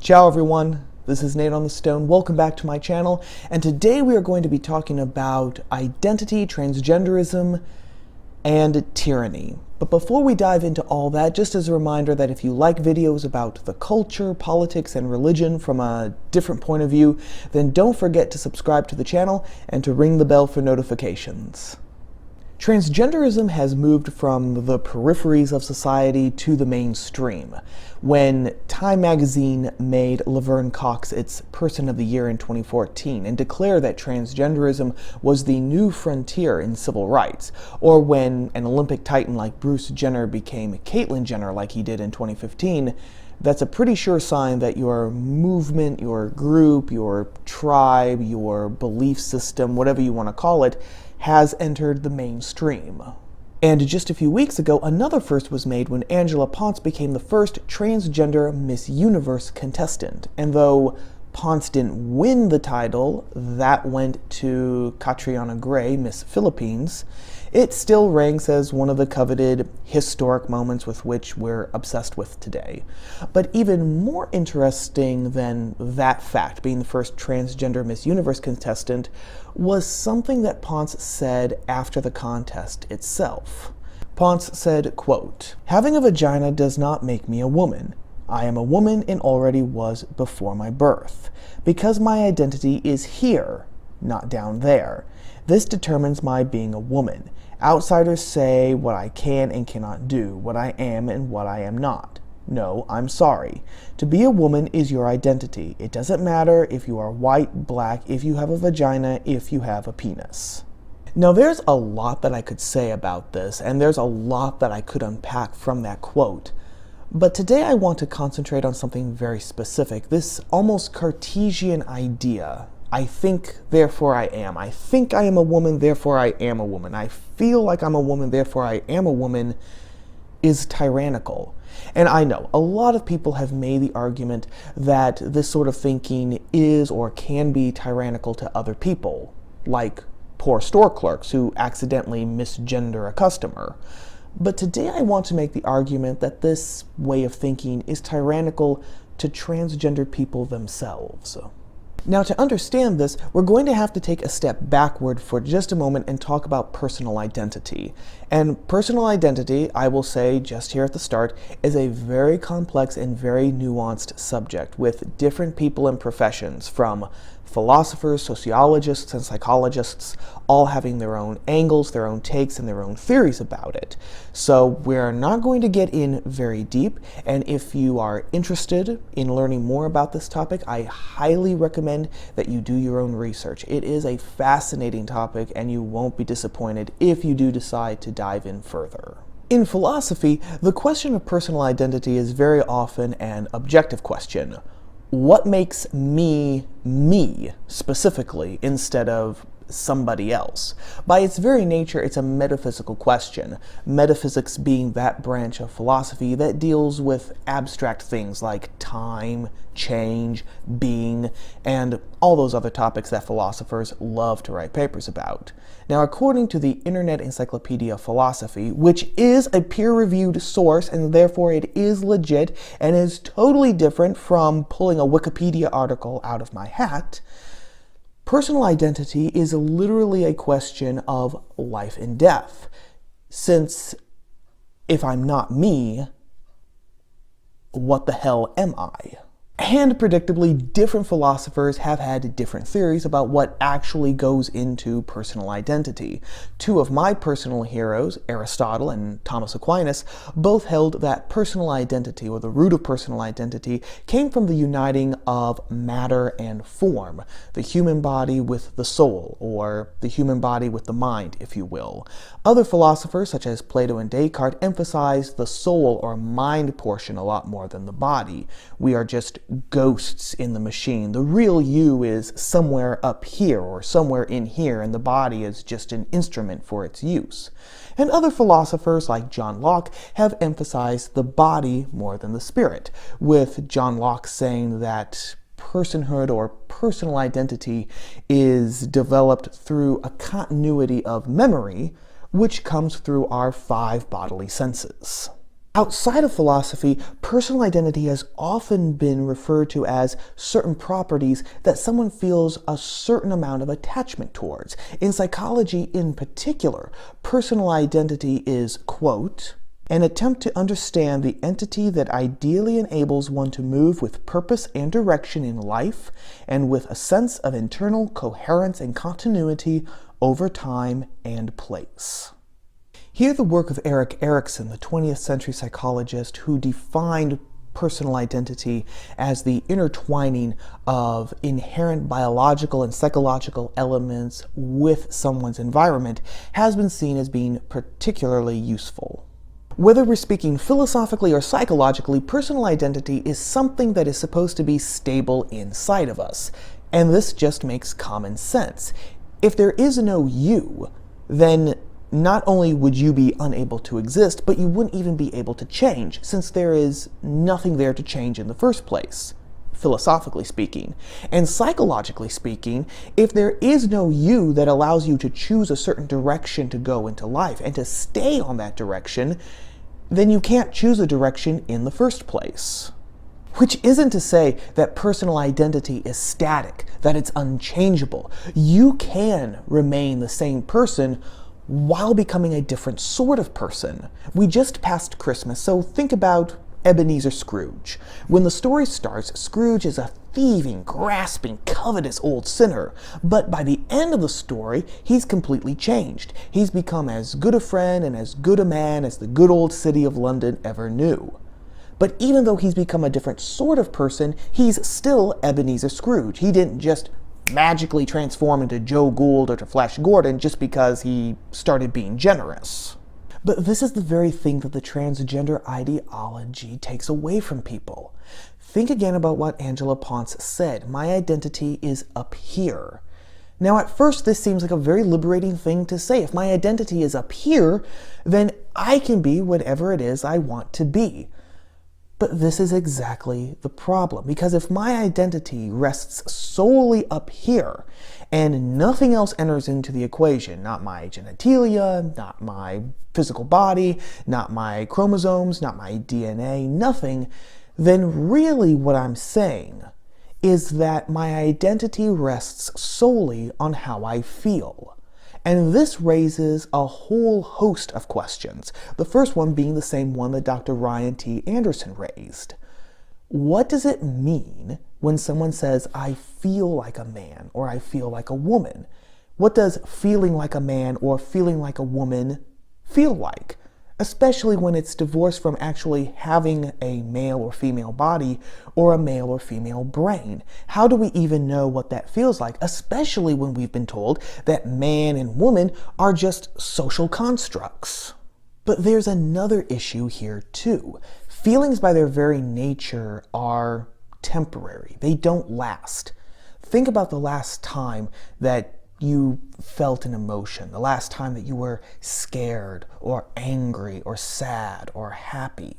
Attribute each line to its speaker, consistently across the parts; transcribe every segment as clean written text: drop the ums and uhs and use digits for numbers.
Speaker 1: Ciao everyone, this is Nate on the Stone. Welcome back to my channel, and today we are going to be talking about identity, transgenderism, and tyranny. But before we dive into all that, just as a reminder that if you like videos about the culture, politics, and religion from a different point of view, then don't forget to subscribe to the channel and to ring the bell for notifications. Transgenderism has moved from the peripheries of society to the mainstream. When Time magazine made Laverne Cox its Person of the Year in 2014 and declared that transgenderism was the new frontier in civil rights, or when an Olympic titan like Bruce Jenner became Caitlyn Jenner like he did in 2015, that's a pretty sure sign that your movement, your group, your tribe, your belief system, whatever you want to call it, has entered the mainstream. And just a few weeks ago, another first was made when Angela Ponce became the first transgender Miss Universe contestant. And though Ponce didn't win the title, that went to Catriona Gray, Miss Philippines, it still ranks as one of the coveted historic moments with which we're obsessed with today. But even more interesting than that fact, being the first transgender Miss Universe contestant, was something that Ponce said after the contest itself. Ponce said, quote, "Having a vagina does not make me a woman. I am a woman and already was before my birth, because my identity is here, not down there. This determines my being a woman. Outsiders say what I can and cannot do, what I am and what I am not. No, I'm sorry. To be a woman is your identity. It doesn't matter if you are white, black, if you have a vagina, if you have a penis." Now, there's a lot that I could say about this, and there's a lot that I could unpack from that quote. But today I want to concentrate on something very specific, this almost Cartesian idea. I think, therefore I am. I think I am a woman, therefore I am a woman. I feel like I'm a woman, therefore I am a woman, is tyrannical. And I know a lot of people have made the argument that this sort of thinking is or can be tyrannical to other people, like poor store clerks who accidentally misgender a customer. But today I want to make the argument that this way of thinking is tyrannical to transgender people themselves. Now, to understand this, we're going to have to take a step backward for just a moment and talk about personal identity. And personal identity, I will say just here at the start, is a very complex and very nuanced subject with different people and professions, from philosophers, sociologists, and psychologists, all having their own angles, their own takes, and their own theories about it. So we're not going to get in very deep, and if you are interested in learning more about this topic, I highly recommend that you do your own research. It is a fascinating topic, and you won't be disappointed if you do decide to dive in further. In philosophy, the question of personal identity is very often an objective question. What makes me, me, specifically, instead of somebody else? By its very nature, it's a metaphysical question, metaphysics being that branch of philosophy that deals with abstract things like time, change, being, and all those other topics that philosophers love to write papers about. Now, according to the Internet Encyclopedia of Philosophy, which is a peer-reviewed source and therefore it is legit and is totally different from pulling a Wikipedia article out of my hat, personal identity is literally a question of life and death, since if I'm not me, what the hell am I? And predictably, different philosophers have had different theories about what actually goes into personal identity. Two of my personal heroes, Aristotle and Thomas Aquinas, both held that personal identity, or the root of personal identity, came from the uniting of matter and form, the human body with the soul, or the human body with the mind, if you will. Other philosophers, such as Plato and Descartes, emphasized the soul or mind portion a lot more than the body. We are just ghosts in the machine. The real you is somewhere up here or somewhere in here, and the body is just an instrument for its use. And other philosophers like John Locke have emphasized the body more than the spirit, with John Locke saying that personhood or personal identity is developed through a continuity of memory, which comes through our 5 bodily senses. Outside of philosophy, personal identity has often been referred to as certain properties that someone feels a certain amount of attachment towards. In psychology in particular, personal identity is, quote, an attempt to understand the entity that ideally enables one to move with purpose and direction in life and with a sense of internal coherence and continuity over time and place. Here, the work of Erik Erikson, the 20th century psychologist who defined personal identity as the intertwining of inherent biological and psychological elements with someone's environment, has been seen as being particularly useful. Whether we're speaking philosophically or psychologically, personal identity is something that is supposed to be stable inside of us, and this just makes common sense. If there is no you, then not only would you be unable to exist, but you wouldn't even be able to change, since there is nothing there to change in the first place, philosophically speaking. And psychologically speaking, if there is no you that allows you to choose a certain direction to go into life and to stay on that direction, then you can't choose a direction in the first place. Which isn't to say that personal identity is static, that it's unchangeable. You can remain the same person while becoming a different sort of person. We just passed Christmas, so think about Ebenezer Scrooge. When the story starts, Scrooge is a thieving, grasping, covetous old sinner. But by the end of the story, he's completely changed. He's become as good a friend and as good a man as the good old city of London ever knew. But even though he's become a different sort of person, he's still Ebenezer Scrooge. He didn't just magically transform into Joe Gould or to Flash Gordon just because he started being generous. But this is the very thing that the transgender ideology takes away from people. Think again about what Angela Ponce said. My identity is up here. Now, at first, this seems like a very liberating thing to say. If my identity is up here, then I can be whatever it is I want to be. But this is exactly the problem, because if my identity rests solely up here and nothing else enters into the equation, not my genitalia, not my physical body, not my chromosomes, not my DNA, nothing, then really what I'm saying is that my identity rests solely on how I feel. And this raises a whole host of questions, the first one being the same one that Dr. Ryan T. Anderson raised. What does it mean when someone says, I feel like a man or I feel like a woman? What does feeling like a man or feeling like a woman feel like? Especially when it's divorced from actually having a male or female body or a male or female brain. How do we even know what that feels like, especially when we've been told that man and woman are just social constructs? But there's another issue here too. Feelings by their very nature are temporary. They don't last. Think about the last time that you felt an emotion, the last time that you were scared or angry or sad or happy.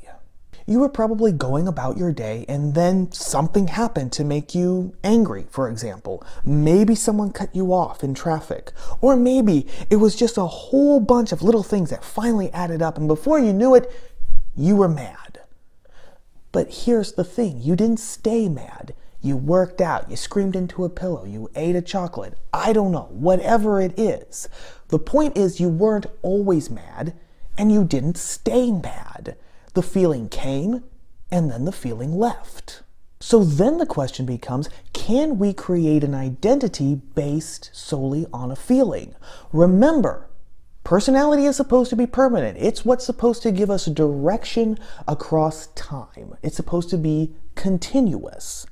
Speaker 1: You were probably going about your day and then something happened to make you angry, for example. Maybe someone cut you off in traffic. Or maybe it was just a whole bunch of little things that finally added up, and before you knew it, you were mad. But here's the thing, you didn't stay mad. You worked out, you screamed into a pillow, you ate a chocolate, I don't know, whatever it is. The point is you weren't always mad, and you didn't stay mad. The feeling came, and then the feeling left. So then the question becomes, can we create an identity based solely on a feeling? Remember, personality is supposed to be permanent. It's what's supposed to give us direction across time. It's supposed to be continuous.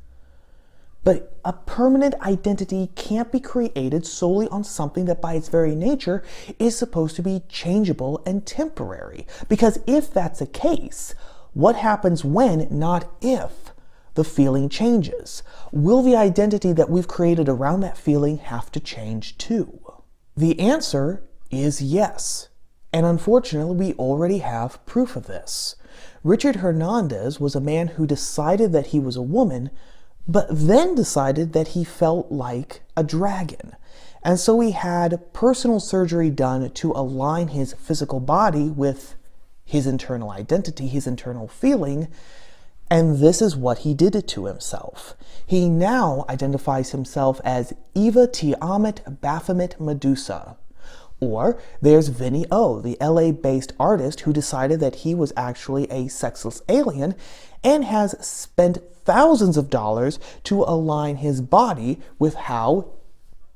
Speaker 1: But a permanent identity can't be created solely on something that by its very nature is supposed to be changeable and temporary. Because if that's the case, what happens when, not if, the feeling changes? Will the identity that we've created around that feeling have to change too? The answer is yes. And unfortunately, we already have proof of this. Richard Hernandez was a man who decided that he was a woman, but then decided that he felt like a dragon. And so he had personal surgery done to align his physical body with his internal identity, his internal feeling, and this is what he did to himself. He now identifies himself as Eva Tiamat Baphomet Medusa. Or there's Vinny O, the LA-based artist who decided that he was actually a sexless alien and has spent thousands of dollars to align his body with how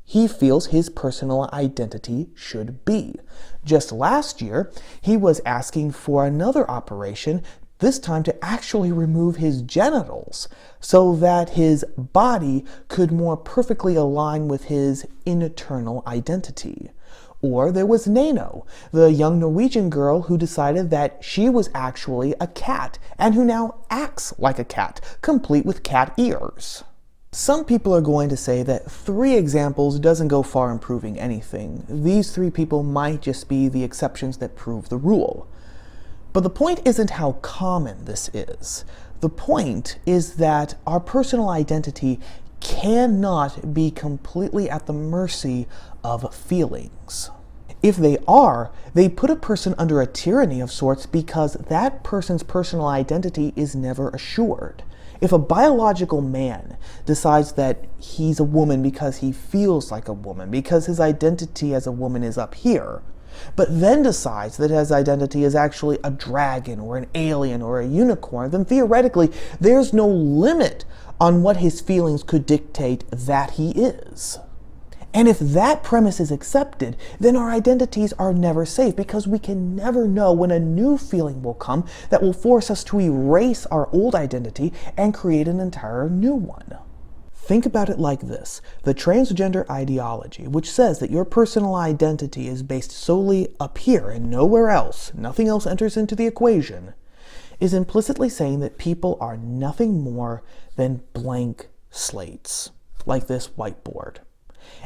Speaker 1: he feels his personal identity should be. Just last year, he was asking for another operation, this time to actually remove his genitals so that his body could more perfectly align with his internal identity. Or there was Nano, the young Norwegian girl who decided that she was actually a cat and who now acts like a cat, complete with cat ears. Some people are going to say that 3 examples doesn't go far in proving anything. These 3 people might just be the exceptions that prove the rule. But the point isn't how common this is. The point is that our personal identity cannot be completely at the mercy of feelings. If they are, they put a person under a tyranny of sorts because that person's personal identity is never assured. If a biological man decides that he's a woman because he feels like a woman, because his identity as a woman is up here, but then decides that his identity is actually a dragon or an alien or a unicorn, then theoretically there's no limit on what his feelings could dictate that he is. And if that premise is accepted, then our identities are never safe because we can never know when a new feeling will come that will force us to erase our old identity and create an entire new one. Think about it like this. The transgender ideology, which says that your personal identity is based solely up here and nowhere else, nothing else enters into the equation, is implicitly saying that people are nothing more than blank slates, like this whiteboard,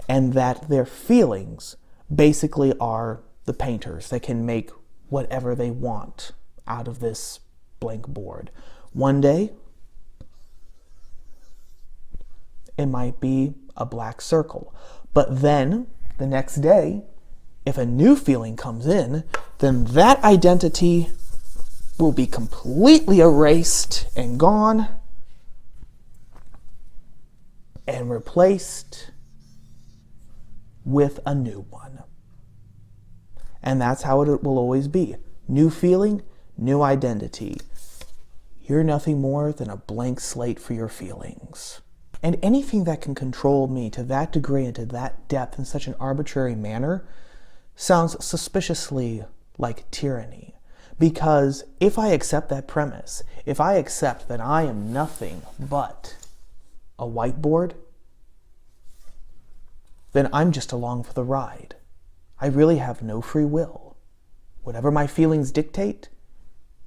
Speaker 1: and that their feelings basically are the painters that can make whatever they want out of this blank board. One day, it might be a black circle. But then, the next day, if a new feeling comes in, then that identity will be completely erased and gone and replaced with a new one. And that's how it will always be. New feeling, new identity. You're nothing more than a blank slate for your feelings. And anything that can control me to that degree and to that depth in such an arbitrary manner sounds suspiciously like tyranny. Because if I accept that premise, if I accept that I am nothing but a whiteboard, then I'm just along for the ride. I really have no free will. Whatever my feelings dictate,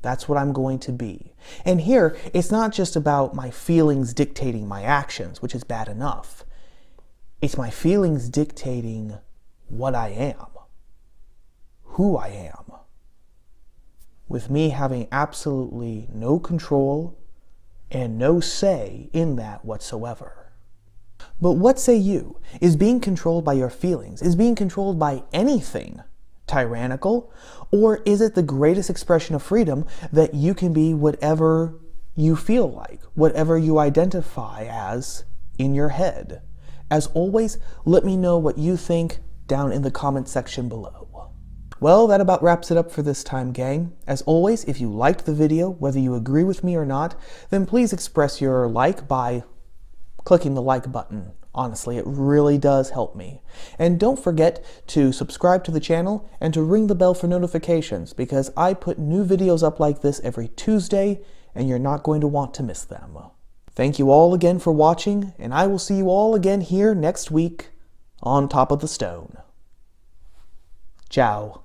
Speaker 1: that's what I'm going to be. And here, it's not just about my feelings dictating my actions, which is bad enough. It's my feelings dictating what I am, who I am, with me having absolutely no control and no say in that whatsoever. But what say you? Is being controlled by your feelings, is being controlled by anything tyrannical? Or is it the greatest expression of freedom that you can be whatever you feel like, whatever you identify as in your head? As always, let me know what you think down in the comment section below. Well, that about wraps it up for this time, gang. As always, if you liked the video, whether you agree with me or not, then please express your like by clicking the like button. Honestly, it really does help me. And don't forget to subscribe to the channel and to ring the bell for notifications, because I put new videos up like this every Tuesday, and you're not going to want to miss them. Thank you all again for watching, and I will see you all again here next week on Top of the Stone. Ciao.